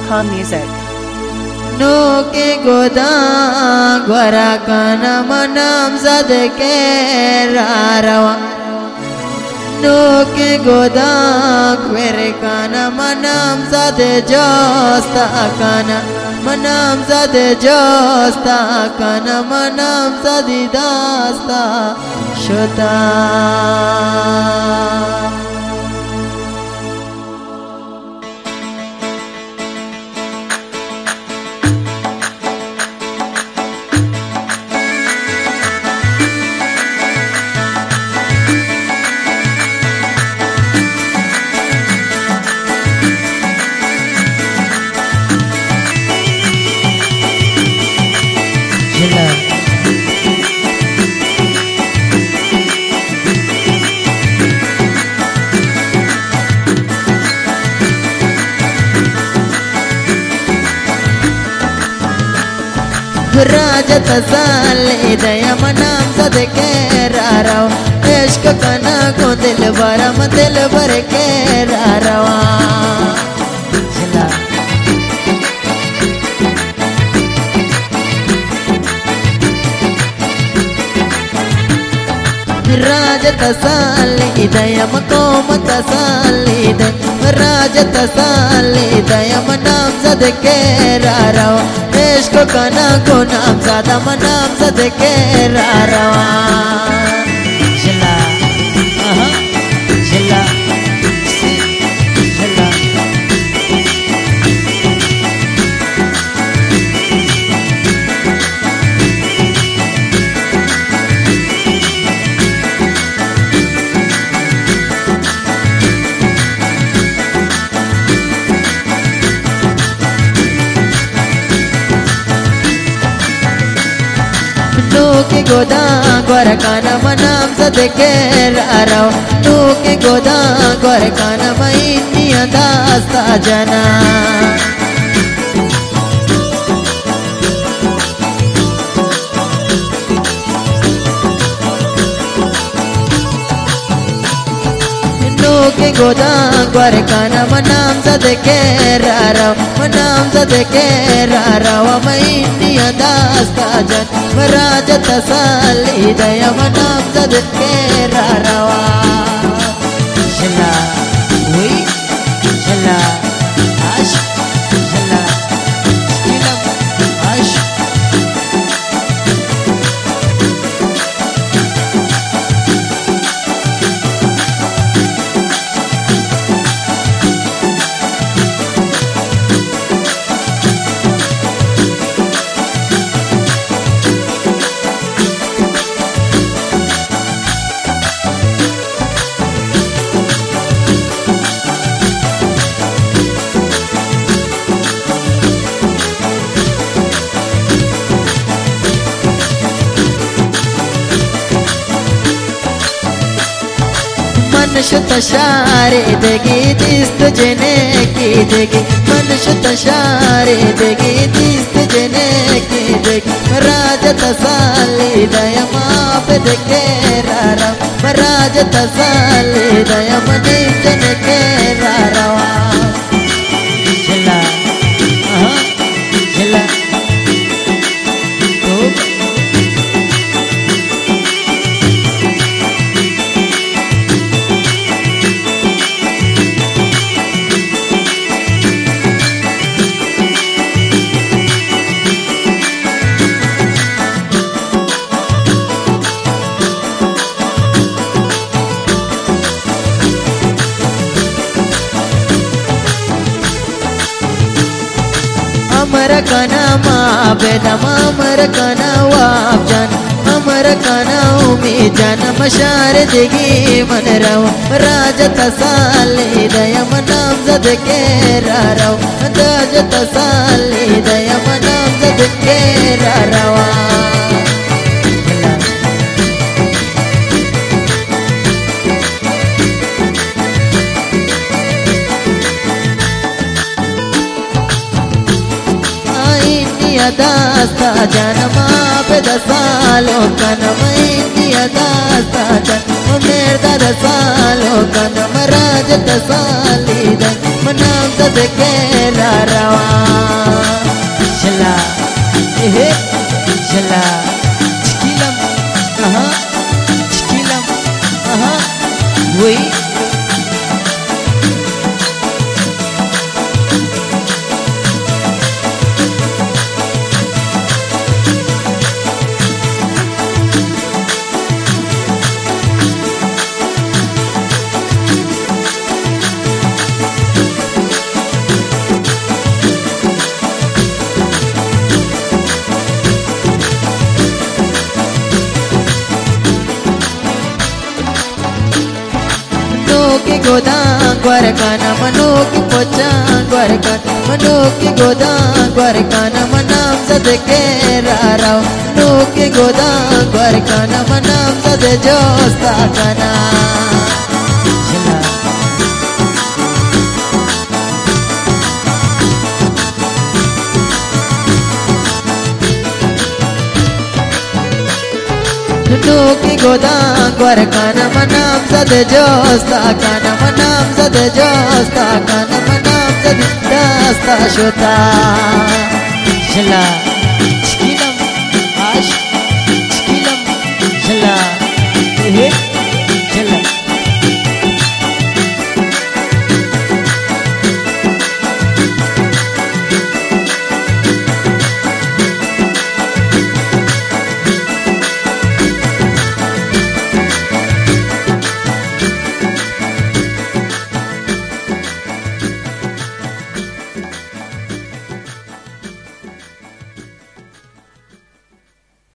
Calm Music. No ke goda gwara kana manam zadke rarawa. No ke goda gwere kana manam zade josta kana. Manam zade josta kana manam zadi dasta shota. राजत साले दया मनाम सदके राराव इश्क कना को दिल भरम दिल भर के रारवा राजत साले दया मको मत साले राजत साले दया मनाम सदके राराव इश्क कना को नाम ज़्यादा मनाम सदके रारवा जिला जिला जिला के गोदा गोर काना मनाम सदके राराव तू के गोदा गोर काना मैनिया दास्ता जना के गोदा गोर काना मनाम सदके राराव मनाम सदके राराव मैनिया दास्ता जन राजत साली दया मनाम सदके रारवा चला वही चला आश चला आश मनुष्य शारे देगी दिस्त जने की देगी मनुष्य शारे देगी दिस्त जने की देगी राजत साली दया माप देखे रारा राजत साली दया मनी जन के रारवा जिला जिला अमर कना माँ बेदम अमर कना वाप जान अमर कना उमी जान मशार देगी मन रव राजत साली दया मनाम सदके रारव राजत साली दया मनाम सदके रारवा दास्ता जनमा पे दसालो कनम इंडिया दास्ता जन्म मेरा दसालो कनम राज दसाली दन मनाम सदके रारवा हे चला चिकिलम चिकिलम वही की गोदां ग्वारकाना मनो की पोचा ग्वारकाना मनो की गोदां ग्वारकाना मनाम जद के राराव नो की गोदां ग्वारकाना मनाम जद जोस्ता काना नो की गोदां ग्वारकाना मनाम जद जोस्ता काना मनाम जद जोस्ता काना मनाम जद दास्ता शोता चला चिकिलम आश चिकिलम चला हे